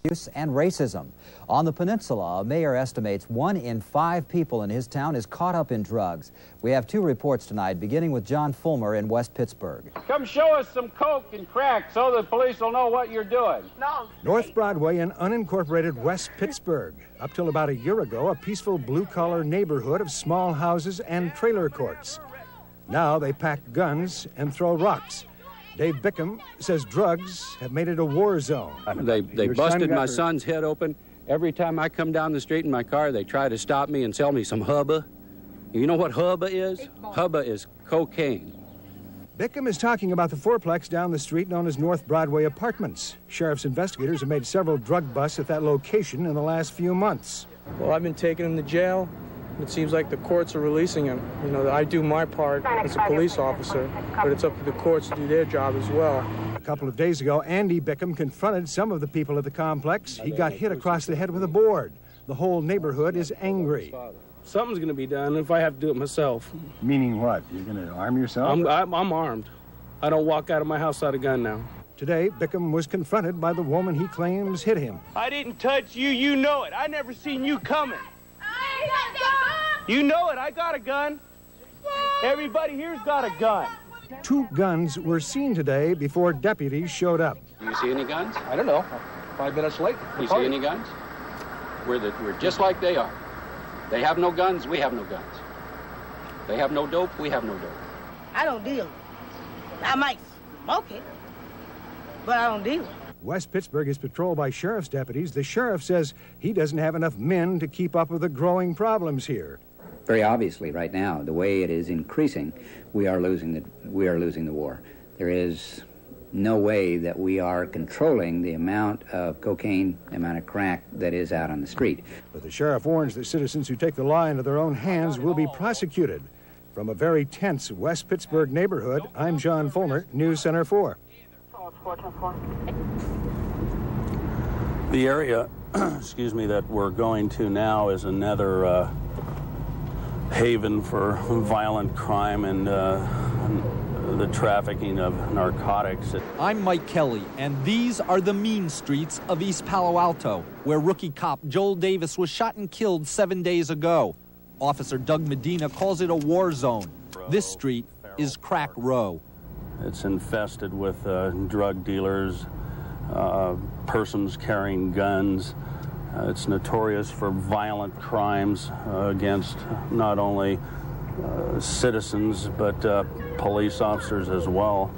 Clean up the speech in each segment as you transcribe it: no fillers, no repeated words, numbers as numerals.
abuse and racism. On the peninsula, a mayor estimates 1 in 5 people in his town is caught up in drugs. We have 2 reports tonight, beginning with John Fulmer in West Pittsburg. Come show us some coke and crack so the police will know what you're doing. No. North Broadway in unincorporated West Pittsburg. Up till about a year ago, a peaceful blue-collar neighborhood of small houses and trailer courts. Now they pack guns and throw rocks. Dave Bickham says drugs have made it a war zone. They busted my son's head open. Every time I come down the street in my car, they try to stop me and sell me some hubba. You know what hubba is? Hubba is cocaine. Bickham is talking about the fourplex down the street known as North Broadway Apartments. Sheriff's investigators have made several drug busts at that location in the last few months. Well, I've been taking him to jail. It seems like the courts are releasing him. You know, I do my part as a police officer, but it's up to the courts to do their job as well. A couple of days ago, Andy Bickham confronted some of the people at the complex. He got hit across the head with a board. The whole neighborhood is angry. Something's going to be done if I have to do it myself. Meaning what? You're going to arm yourself? I'm armed. I don't walk out of my house without a gun now. Today, Bickham was confronted by the woman he claims hit him. I didn't touch you. You know it. I never seen you coming. You know it. I got a gun. Everybody here's got a gun. 2 guns were seen today before deputies showed up. Do you see any guns? I don't know. 5 minutes late. You see any guns? We're just like they are. They have no guns, we have no guns. They have no dope, we have no dope. I don't deal. I might smoke it, but I don't deal. West Pittsburg is patrolled by sheriff's deputies. The sheriff says he doesn't have enough men to keep up with the growing problems here. Very obviously, right now, the way it is increasing, we are losing the war. There is no way that we are controlling the amount of cocaine, the amount of crack that is out on the street. But the sheriff warns that citizens who take the law into their own hands will be prosecuted. From a very tense West Pittsburg neighborhood, I'm John Fulmer, News Center 4. The area, excuse me, that we're going to now is another haven for violent crime and the trafficking of narcotics. I'm Mike Kelly, and these are the mean streets of East Palo Alto, where rookie cop Joel Davis was shot and killed 7 days ago. Officer Doug Medina calls it a war zone. This street is Crack Row. It's infested with drug dealers, persons carrying guns. It's notorious for violent crimes against not only citizens, but police officers as well.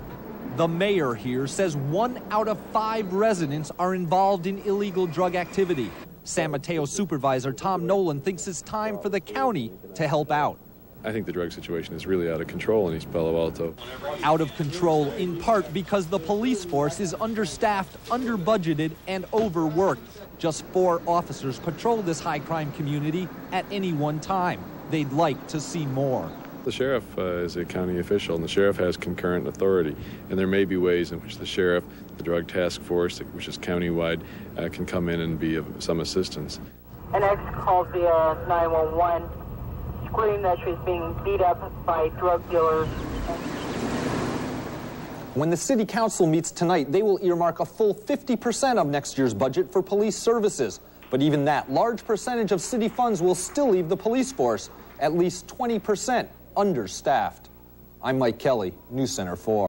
The mayor here says 1 out of 5 residents are involved in illegal drug activity. San Mateo Supervisor Tom Nolan thinks it's time for the county to help out. I think the drug situation is really out of control in East Palo Alto. Out of control in part because the police force is understaffed, under-budgeted, and overworked. Just 4 officers patrol this high-crime community at any one time. They'd like to see more. The sheriff is a county official, and the sheriff has concurrent authority. And there may be ways in which the sheriff, the drug task force, which is countywide, can come in and be of some assistance. An ex called via 911, screamed that she was being beat up by drug dealers. When the city council meets tonight, they will earmark a full 50% of next year's budget for police services. But even that large percentage of city funds will still leave the police force at least 20% understaffed. I'm Mike Kelly, News Center 4.